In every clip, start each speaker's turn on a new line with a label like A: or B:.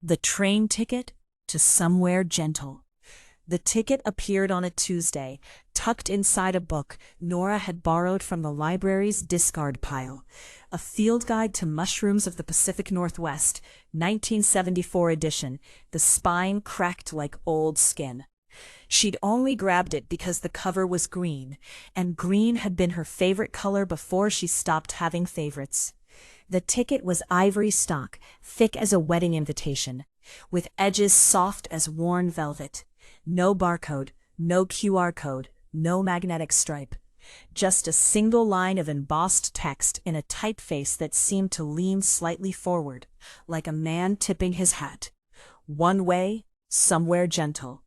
A: The train ticket to somewhere gentle. The ticket appeared on a Tuesday, tucked inside a book Nora had borrowed from the library's discard pile. A field guide to mushrooms of the Pacific Northwest, 1974 edition, the spine cracked like old skin. She'd only grabbed it because the cover was green, and green had been her favorite color before she stopped having favorites. The ticket was ivory stock, thick as a wedding invitation, with edges soft as worn velvet. No barcode, no QR code, no magnetic stripe. Just a single line of embossed text in a typeface that seemed to lean slightly forward, like a man tipping his hat. One way, somewhere gentle.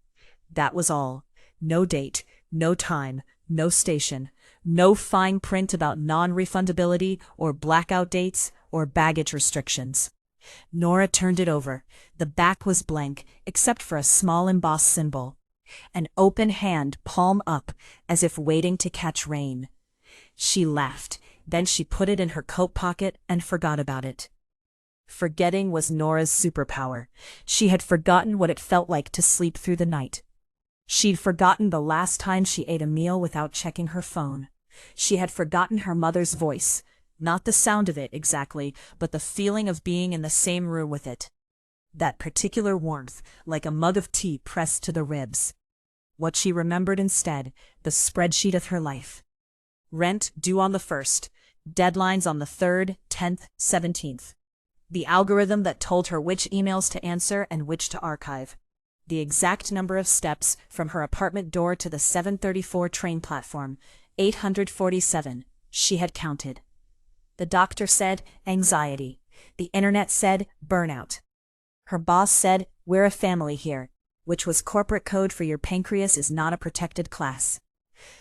A: That was all. No date, no time, no station, no fine print about non-refundability or blackout dates or baggage restrictions. Nora turned it over. The back was blank, except for a small embossed symbol. An open hand, palm up, as if waiting to catch rain. She laughed. Then she put it in her coat pocket and forgot about it. Forgetting was Nora's superpower. She had forgotten what it felt like to sleep through the night. She'd forgotten the last time she ate a meal without checking her phone. She had forgotten her mother's voice. Not the sound of it, exactly, but the feeling of being in the same room with it. That particular warmth, like a mug of tea pressed to the ribs. What she remembered instead, the spreadsheet of her life. Rent due on the 1st, deadlines on the 3rd, 10th, 17th. The algorithm that told her which emails to answer and which to archive. The exact number of steps from her apartment door to the 734 train platform, 847, she had counted. The doctor said anxiety. The internet said burnout. Her boss said, "We're a family here," which was corporate code for your pancreas is not a protected class.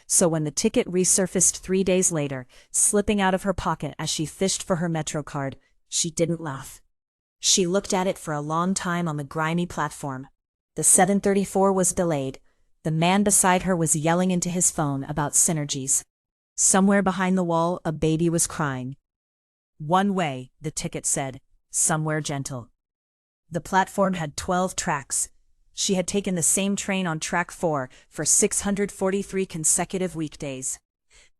A: So when the ticket resurfaced 3 days later, slipping out of her pocket as she fished for her Metro card, she didn't laugh. She looked at it for a long time on the grimy platform. The 734 was delayed. The man beside her was yelling into his phone about synergies. Somewhere behind the wall, a baby was crying. One way, the ticket said, somewhere gentle. The platform had 12 tracks. She had taken the same train on track 4 for 643 consecutive weekdays.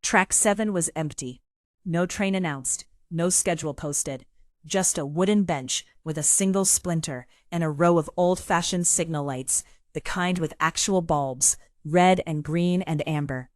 A: Track 7 was empty. No train announced, no schedule posted. Just a wooden bench with a single splinter and a row of old-fashioned signal lights, the kind with actual bulbs, red and green and amber.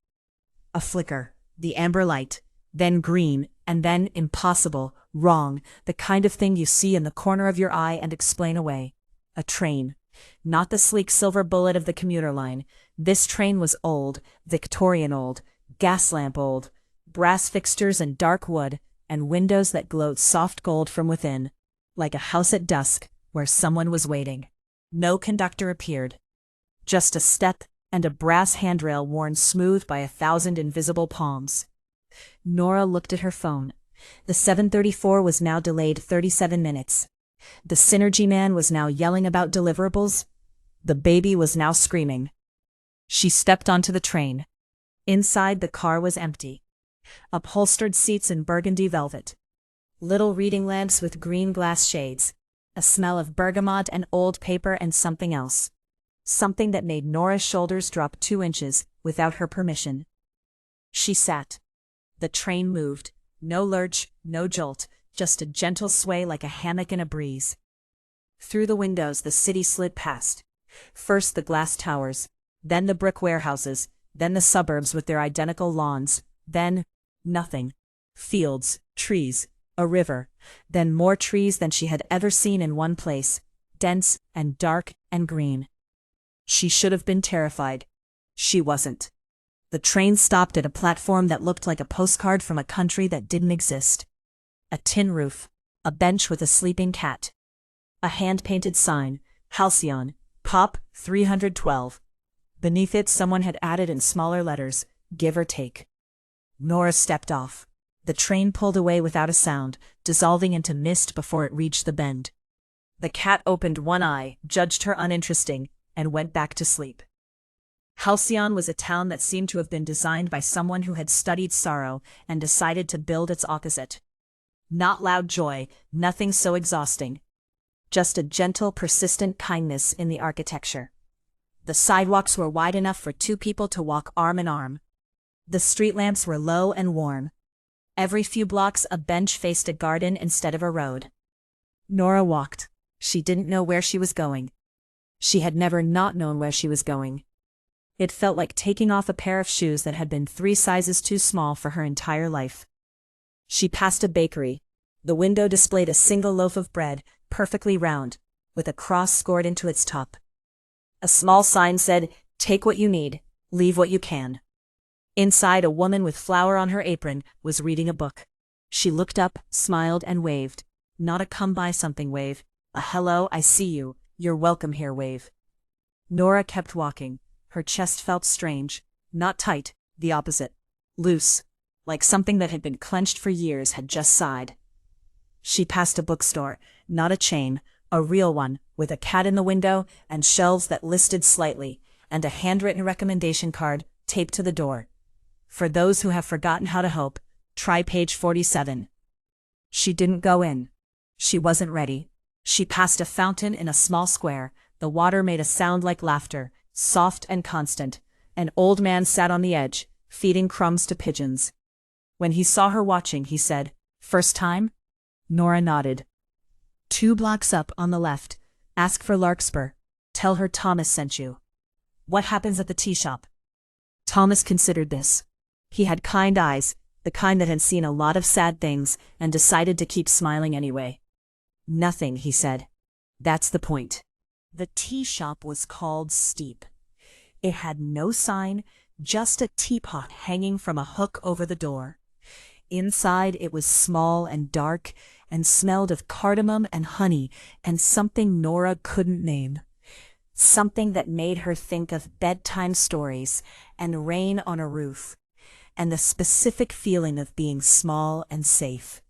A: A flicker, the amber light, then green, and then impossible, wrong, the kind of thing you see in the corner of your eye and explain away. A train. Not the sleek silver bullet of the commuter line. This train was old, Victorian old, gas lamp old, brass fixtures and dark wood, and windows that glowed soft gold from within, like a house at dusk where someone was waiting. No conductor appeared. Just a step and a brass handrail worn smooth by 1,000 invisible palms. Nora looked at her phone. The 734 was now delayed 37 minutes. The Synergy man was now yelling about deliverables. The baby was now screaming. She stepped onto the train. Inside, the car was empty. Upholstered seats in burgundy velvet. Little reading lamps with green glass shades. A smell of bergamot and old paper and something else. Something that made Nora's shoulders drop 2 inches without her permission. She sat. The train moved. No lurch, no jolt, just a gentle sway like a hammock in a breeze. Through the windows the city slid past. First the glass towers, then the brick warehouses, then the suburbs with their identical lawns, then nothing. Fields, trees, a river, then more trees than she had ever seen in one place, dense and dark and green. She should have been terrified. She wasn't. The train stopped at a platform that looked like a postcard from a country that didn't exist. A tin roof, a bench with a sleeping cat. A hand-painted sign, Halcyon, Pop 312. Beneath it someone had added in smaller letters, give or take. Nora stepped off. The train pulled away without a sound, dissolving into mist before it reached the bend. The cat opened one eye, judged her uninteresting, and went back to sleep. Halcyon was a town that seemed to have been designed by someone who had studied sorrow and decided to build its opposite. Not loud joy, nothing so exhausting. just a gentle, persistent kindness in the architecture. The sidewalks were wide enough for two people to walk arm in arm. The street lamps were low and warm. Every few blocks a bench faced a garden instead of a road. Nora walked. She didn't know where she was going. She had never not known where she was going. It felt like taking off a pair of shoes that had been 3 sizes too small for her entire life. She passed a bakery. The window displayed a single loaf of bread, perfectly round, with a cross scored into its top. A small sign said, "Take what you need, leave what you can." Inside, a woman with flour on her apron was reading a book. She looked up, smiled, and waved. Not a come-by-something wave, a "hello, I see you, you're welcome here" wave. Nora kept walking. Her chest felt strange, not tight, the opposite, loose, like something that had been clenched for years had just sighed. She passed a bookstore, not a chain, a real one, with a cat in the window and shelves that listed slightly, and a handwritten recommendation card taped to the door. For those who have forgotten how to hope, try page 47. She didn't go in. She wasn't ready. She passed a fountain in a small square. The water made a sound like laughter, soft and constant. An old man sat on the edge, feeding crumbs to pigeons. When he saw her watching, he said, "First time?" Nora nodded. 2 blocks up on the left. Ask for Larkspur. Tell her Thomas sent you. What happens at the tea shop? Thomas considered this. He had kind eyes, the kind that had seen a lot of sad things, and decided to keep smiling anyway. "Nothing," he said. "That's the point." The tea shop was called Steep. It had no sign, just a teapot hanging from a hook over the door. Inside it was small and dark, and smelled of cardamom and honey and something Nora couldn't name. Something that made her think of bedtime stories and rain on a roof, and the specific feeling of being small and safe.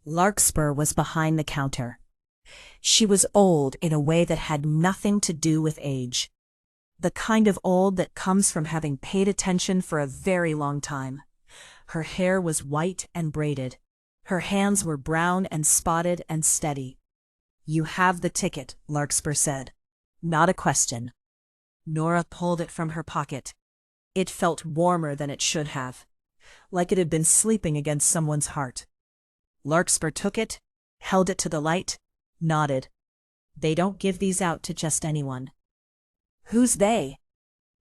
A: Larkspur was behind the counter. She was old in a way that had nothing to do with age. The kind of old that comes from having paid attention for a very long time. Her hair was white and braided. Her hands were brown and spotted and steady. "You have the ticket," Larkspur said. Not a question. Nora pulled it from her pocket. It felt warmer than it should have, like it had been sleeping against someone's heart. Larkspur took it, held it to the light, nodded. "They don't give these out to just anyone." "Who's they?"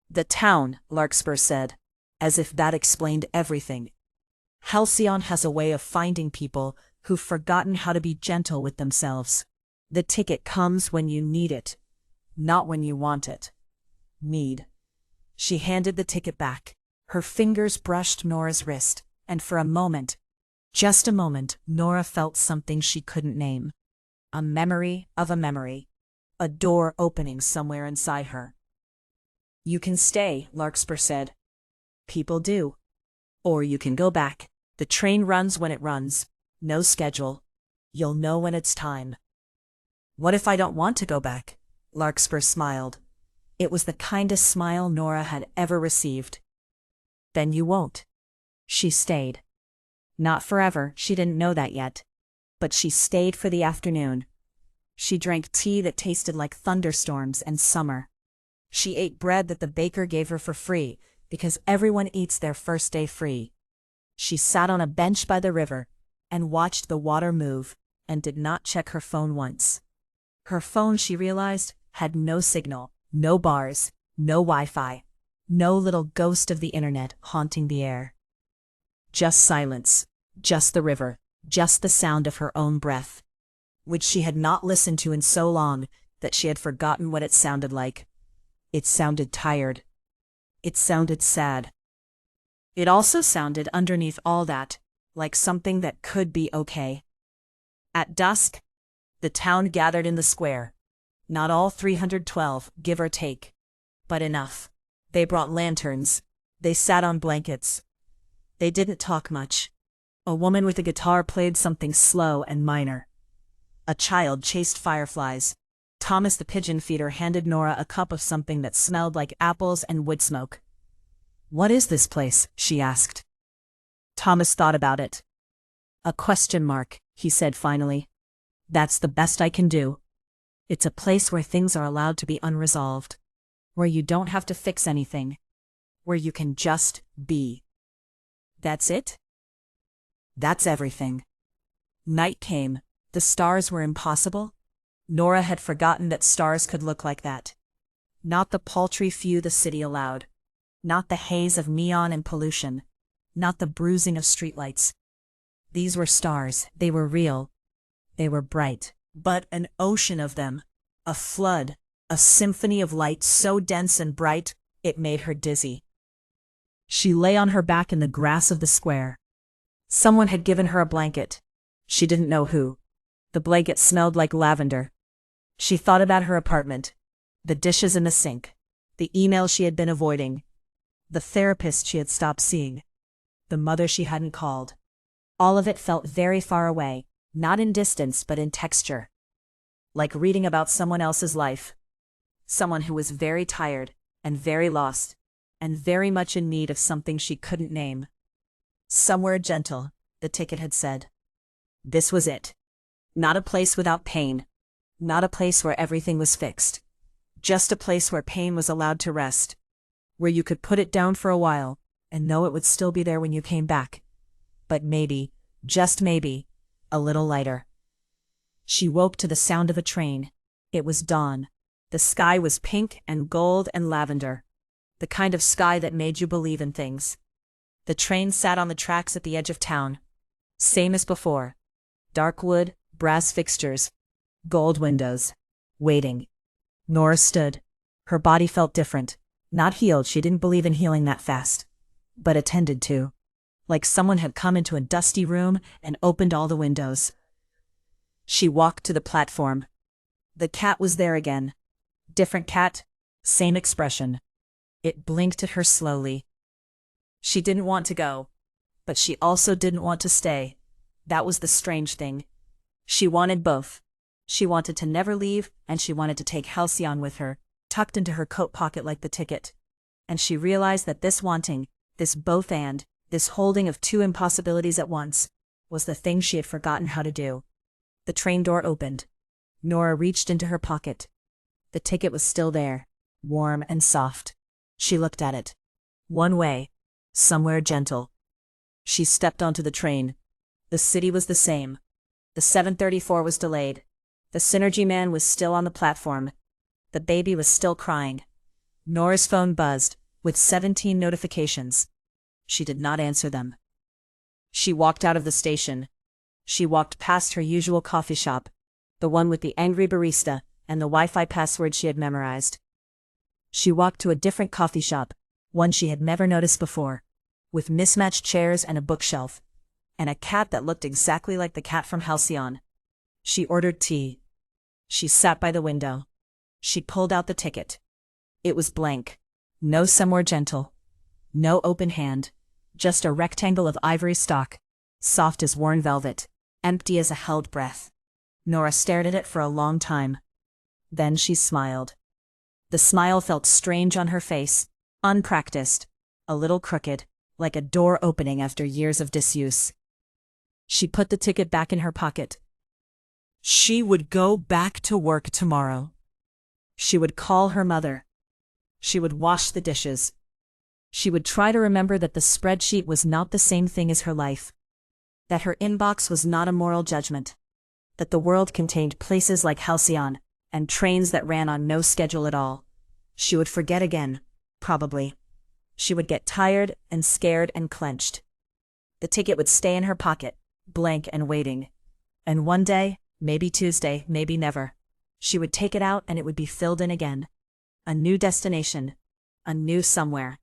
A: "The town," Larkspur said, as if that explained everything. "Halcyon has a way of finding people who've forgotten how to be gentle with themselves. The ticket comes when you need it, not when you want it." Need. She handed the ticket back. Her fingers brushed Nora's wrist, and for a moment, just a moment, Nora felt something she couldn't name. A memory of a memory. A door opening somewhere inside her. "You can stay," Larkspur said. "People do. Or you can go back. The train runs when it runs. No schedule. You'll know when it's time." "What if I don't want to go back?" Larkspur smiled. It was the kindest smile Nora had ever received. "Then you won't." She stayed. Not forever, she didn't know that yet. But she stayed for the afternoon. She drank tea that tasted like thunderstorms and summer. She ate bread that the baker gave her for free, because everyone eats their first day free. She sat on a bench by the river and watched the water move and did not check her phone once. Her phone, she realized, had no signal, no bars, no Wi-Fi, no little ghost of the internet haunting the air. Just silence, just the river, just the sound of her own breath, which she had not listened to in so long that she had forgotten what it sounded like. It sounded tired. It sounded sad. It also sounded underneath all that, like something that could be okay. At dusk, the town gathered in the square. Not all 312, give or take, but enough. They brought lanterns. They sat on blankets. They didn't talk much. A woman with a guitar played something slow and minor. A child chased fireflies. Thomas the pigeon feeder handed Nora a cup of something that smelled like apples and wood smoke. "What is this place?" she asked. Thomas thought about it. "A question mark," he said finally. "That's the best I can do." It's a place where things are allowed to be unresolved, where you don't have to fix anything, where you can just be. That's it? That's everything. Night came. The stars were impossible. Nora had forgotten that stars could look like that. Not the paltry few the city allowed. Not the haze of neon and pollution. Not the bruising of streetlights. These were stars. They were real. They were bright. But an ocean of them. A flood. A symphony of light so dense and bright, it made her dizzy. She lay on her back in the grass of the square. Someone had given her a blanket. She didn't know who. The blanket smelled like lavender. She thought about her apartment, the dishes in the sink, the emails she had been avoiding, the therapist she had stopped seeing, the mother she hadn't called. All of it felt very far away, not in distance but in texture. Like reading about someone else's life. Someone who was very tired, and very lost, and very much in need of something she couldn't name. Somewhere gentle, the ticket had said. This was it. Not a place without pain. Not a place where everything was fixed. Just a place where pain was allowed to rest. Where you could put it down for a while, and know it would still be there when you came back. But maybe, just maybe, a little lighter. She woke to the sound of a train. It was dawn. The sky was pink and gold and lavender. The kind of sky that made you believe in things. The train sat on the tracks at the edge of town. Same as before. Dark wood, brass fixtures, gold windows. Waiting. Nora stood. Her body felt different. Not healed, she didn't believe in healing that fast. But attended to. Like someone had come into a dusty room and opened all the windows. She walked to the platform. The cat was there again. Different cat, same expression. It blinked at her slowly. She didn't want to go, but she also didn't want to stay. That was the strange thing. She wanted both. She wanted to never leave, and she wanted to take Halcyon with her, tucked into her coat pocket like the ticket. And she realized that this wanting, this both and, this holding of two impossibilities at once, was the thing she had forgotten how to do. The train door opened. Nora reached into her pocket. The ticket was still there, warm and soft. She looked at it. One way. Somewhere gentle. She stepped onto the train. The city was the same. The 7:34 was delayed. The Synergy man was still on the platform. The baby was still crying. Nora's phone buzzed, with 17 notifications. She did not answer them. She walked out of the station. She walked past her usual coffee shop, the one with the angry barista and the Wi-Fi password she had memorized. She walked to a different coffee shop, one she had never noticed before, with mismatched chairs and a bookshelf, and a cat that looked exactly like the cat from Halcyon. She ordered tea. She sat by the window. She pulled out the ticket. It was blank. No somewhere gentle. No open hand. Just a rectangle of ivory stock, soft as worn velvet, empty as a held breath. Nora stared at it for a long time. Then she smiled. The smile felt strange on her face, unpracticed, a little crooked, like a door opening after years of disuse. She put the ticket back in her pocket. She would go back to work tomorrow. She would call her mother. She would wash the dishes. She would try to remember that the spreadsheet was not the same thing as her life. That her inbox was not a moral judgment. That the world contained places like Halcyon, and trains that ran on no schedule at all. She would forget again, probably. She would get tired and scared and clenched. The ticket would stay in her pocket, blank and waiting. And one day, maybe Tuesday, maybe never, she would take it out and it would be filled in again. A new destination. A new somewhere.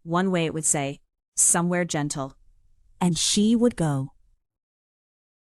A: One way it would say, somewhere gentle. And she would go.